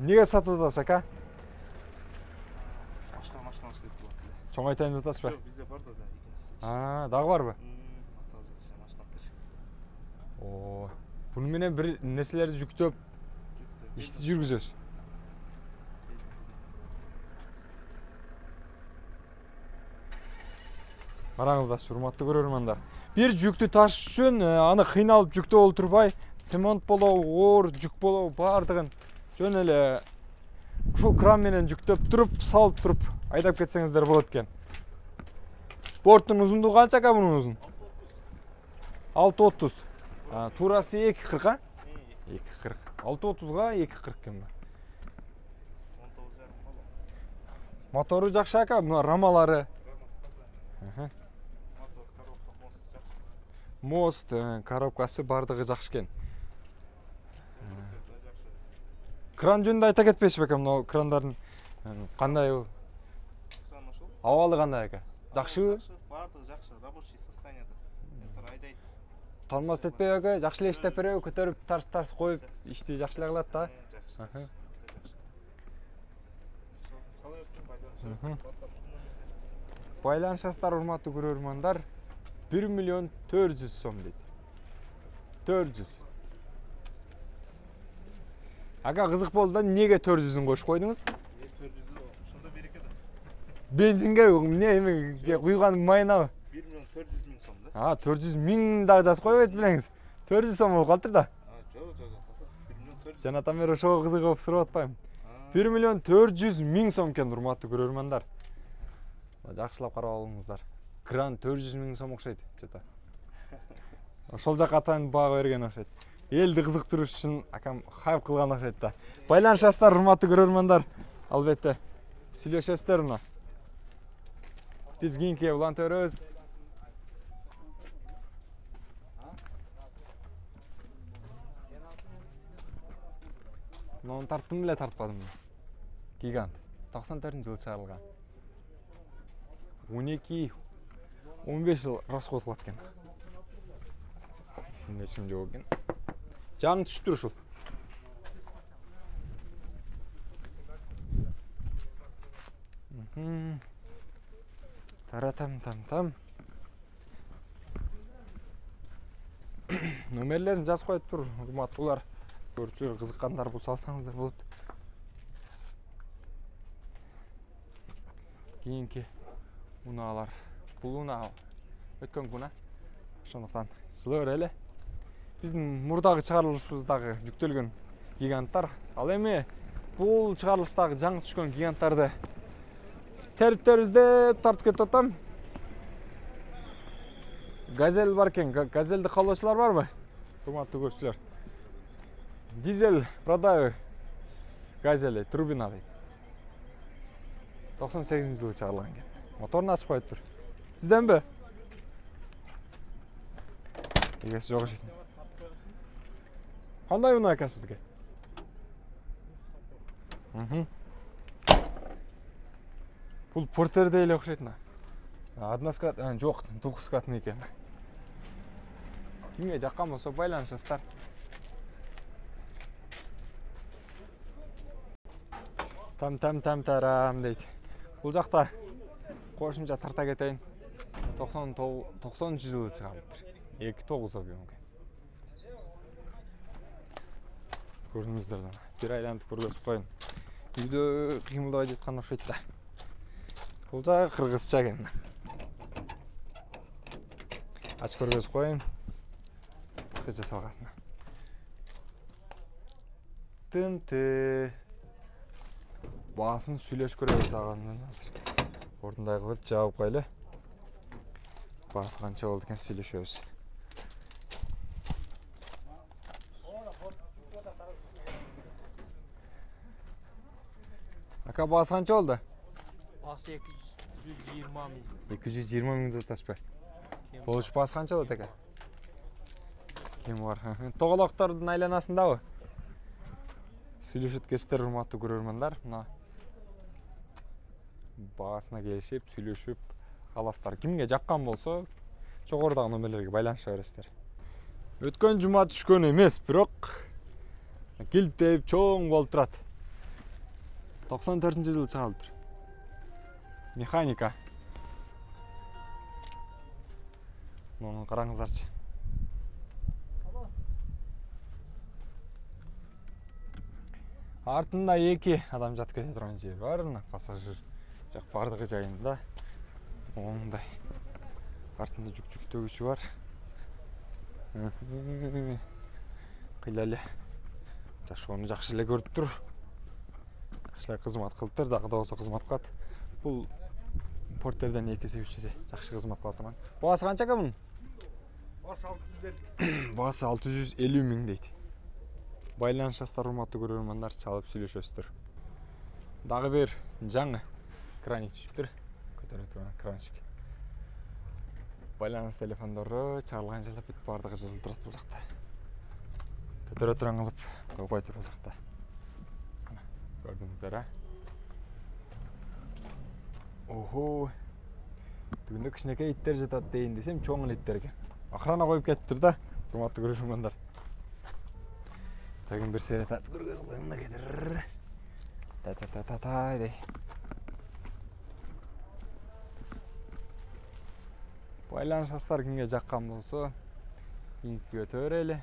Неге сатып атасыз ака? Башка машинамыз керек болот эле. Чоң айтайын деп атасыз ба? Жок, бизде бар да экинчиси. Дагы барбы? Атабыз бизде машина алып беришет. О, буну менен бир нерселерди жүктөп ишти жүргүзөсүз. Караңыздар, урматтуу көрөрмандар. Бир жүктү ташыш үчүн аны кыйналып жүктөп олтурбай, цемент болобу, оор жүк болобу, бардыгын жөн эле ушул кран менен жүктөп туруп, салып туруп айдап кетсеңиздер болот экен. Борттун узундугу канча ака бунун узун? 6.30. Туурасы 2.40 а? 2.40. 6.30га 2.40 экен. 19,5 болот. Мотору жакшы ака, мына рамалары. Мост, коробкасы бардыгы жакшы экен. Кран жөнүндө айта кетпейсизби ака, мына крандардын кандай Кран ошол. абалы кандай ака? Жакшыбы? Бардыгы жакшы, рабочий состояниеда. Эле айдайт. Тормоз этпейби ака? Жакшы эле иштеп береби? Көтөрүп, тарс коюп, ишти жакшы эле кылат да. Жакшы. Байланышасыздар, урматтуу көрөрмандар. 1.400.000 сом дейт. 400. Ака кызык болду да, неге 400-ün кошуп койдуңуз? 400 ошондо береке да. Бензинге эмне эме же куйган майнабы? 1.400.000 сом да. 400.000 дагы жазып койбойт белеңиз. 400 сом болуп калыптыр да. Жок, 1.400.000. Жанатан бери ошого кызыгып сурап атпайм. 1.400.000 сом экен, урматтуу көрөрмандар. Жакшылап карап алыңыздар. Кран 400.000 сом окшойт, жата. Ошол жака атайын бага берген окшойт. Элди кызыктырыш үчүн акам хайп кылган окшойт да. Байланышасыздар, урматтуу көрөрмандар. Албетте сүйлөшөсүздөр мына. Биз кийинки уланта беребиз. Муну тарттым беле, тартпадым. Гигант. 94-жылы чыгарылган. 12-15 жыл расход кылат экен. Ишин жок экен. Жаңы түшүптүр ушул. Таратам. Номерлерин жазып коюп тур, урматтуулар. Көрүүчүлөр кызыккандар болсо алсаңыздар болот. Кийинки унаалар. Бул унаа өткөн күнү. Ошондуктан жылы эле. Биздин мурдагы чыгарылышыбыздагы жүктөлгөн гиганттар. Ал эми бул чыгарылыштагы жаңы түшкөн гиганттарды териптөрүбүздө тартып кетип атам. Газель бар экен. Газельди каалоочулар барбы? Урматтуу көрүүчүлөр. Дизель продаю газели турбина дейт. 98-жылы чыгарылган экен. Моторун ачып коюптур. Сизденби? Эгеси жок экен. Кандай унаа экен сиздики? Бул портерде эле окшойт мына. Односкат, жок, двухскатный экен. Кимге жаккан болсо байланышасыздар. Там дейт. Бул жакта кошумча тарта кетейин. 90-жылы чыгарылыптыр. 2.9 объем экен. Көрдүңүздөр да. Бир айлантып көргөзүп коюн. Үйдө кыймылдабай жаткан окшойт да. Бул жагы кыргызча экен. Ач көргөзүп коюн. Кыжа салгасына. Тынты. Баасын сүйлөш көрөбүз агандан азыр. Ордундай кылып жаап койлу. Баасы канча болду экен сүйлөшөбүз. Ака, баасы канча болду? Баасы 220 миң. 220 миңди аташпай. Болуш баасы канча болот ака? Кем бар? Тоголоктордун айланасындабы? Сүйлөшөт кесиптер, урматтуу көрөрмандар. Мына баасына келишип, сүйлөшүп аласыздар. Кимге жаккан болсо, жогорудагы номерлерге байланыша бересиздер. Өткөн жума түшкөн эмес, бирок килтеп чоң болуп турат. 94-жылы чыгалыптыр. Механика. Муну караңыздарчы. Артында 2 адам жатып кете турган жер бар, пассажир жак бардыгы жайында. Ондай. Артында жүк төгүүчү бар. Кыйла эле. Жашоону жакшы эле көрүп тур. Жакшы эле кызмат кылыптыр, дагы да болсо кызмат кылат. Бул портерден 2 есе 3 есе жакшы кызмат кылат турган. Баасы канча экен мунун? Баасы 650 миң дейт. Байланышасыздар, урматтуу көрөрмандар, чалып сүйлөшөсүздөр. Дагы бир жаңы краник түшүптүр. Көтөрө турган кранчик. Байланыш телефондору чыгарылган жерлеп бүт бардыгы жазылып турат бул жакта. Көтөрө турган кылып койбойт бул жакта. Мына көрдүңүздөр, а? Охо. Түгүндө кичинекей иттер жатат дейин десем, чоң иттер экен. Охрана коюп кетиптир да, урматтуу көрөрмандар. Тагын бир серет көргөзүп коеюн мынакей. Та-та-та-та дей. Байланышасыздар, кимге жаккан болсо, линкти көтөрөлү.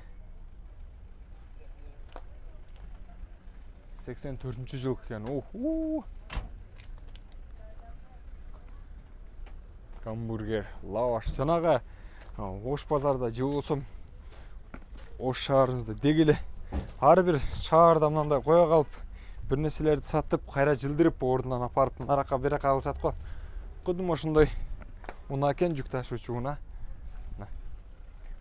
84-жыл экен. Оху. Гамбургер, лаваш. Жанагы Ош базарда же болсом Ош шаарыбызда дегеле ар бир шаарда мындай кое калып, бир нерселерди сатып, кайра жылдырып, ордунан апарып, наракка бере калышат го. Кудум ошондой унаа экен, жүк ташуучу унаа.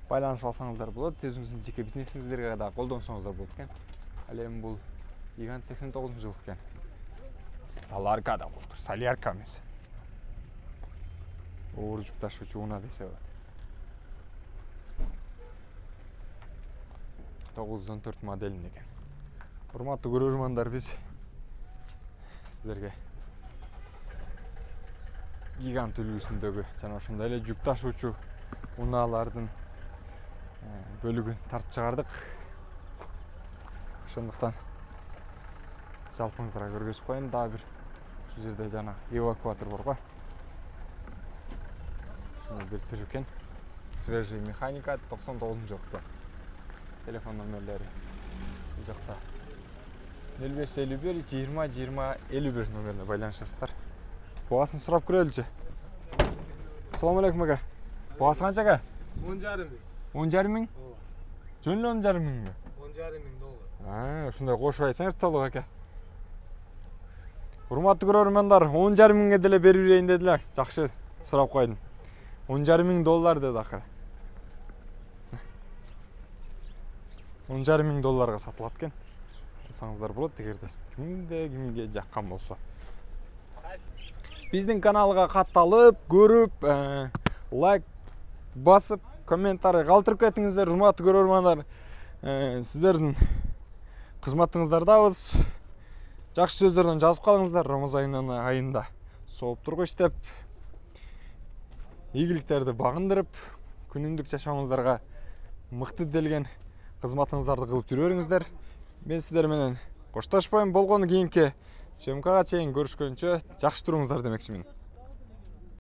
Байланышып алсаңыздар болот, өзүңүздүн жеке бизнесиңиздерге да колдонсоңуздар болот экен. Ал эми бул Гигант 89-жыл экен. Саларка да болуптур, солярка эмес. Оор жүк ташуучу унаа десе болот. 914 моделин экен. Урматтуу көрөрмандар, биз сиздерге Гигант үлгүсүндөгү жана ошондой эле жүк ташуучу унаалардын бөлүгүн тартып чыгардык. Ошондуктан жалпыңыздарга көргөзүп коеюн. Дагы бир ушул жерде жана эвакуатор бар го. Ошондой бир түр экен. Свежий механика 99-жыл экен. Телефон номерлери бул жакта 0551 20 20 51 номерине байланышасыздар. Баасын сурап көрөлүчү. Ассаламу алейкум ака. Баасы канча ака? 10,5 миң. 10,5 миң? Жөн эле 10,5 миңби? 10,5 миң доллар. Ушундай кошуп айтсаңыз толук ака. Урматтуу көрөрмандар, 10,5 миңге деле берип берейин дедилер. Жакшы сурап койдум. 10,5 миң доллар деди акыры. 10,5 миң долларга сатылат экен. Алсаңыздар болот, эгерде кимге жаккан болсо. Биздин каналга катталып, көрүп, лайк басып, комментарий калтырып кетиңиздер, урматтуу көрөрмандар. Сиздердин кызматыңыздардабыз. Жакшы сөздөрдөн жазып калыңыздар. Рамазан айында сооп тургуч деп, ийгиликтерди багындырып, күнүмдүк жашооңуздарга мыкты делген кызматыңыздарды кылып жүрө бериңиздер. Мен сиздер менен коштошпойм. Болгону кийинки съемкага чейин көрүшкөнчө жакшы туруңуздар демекчимин.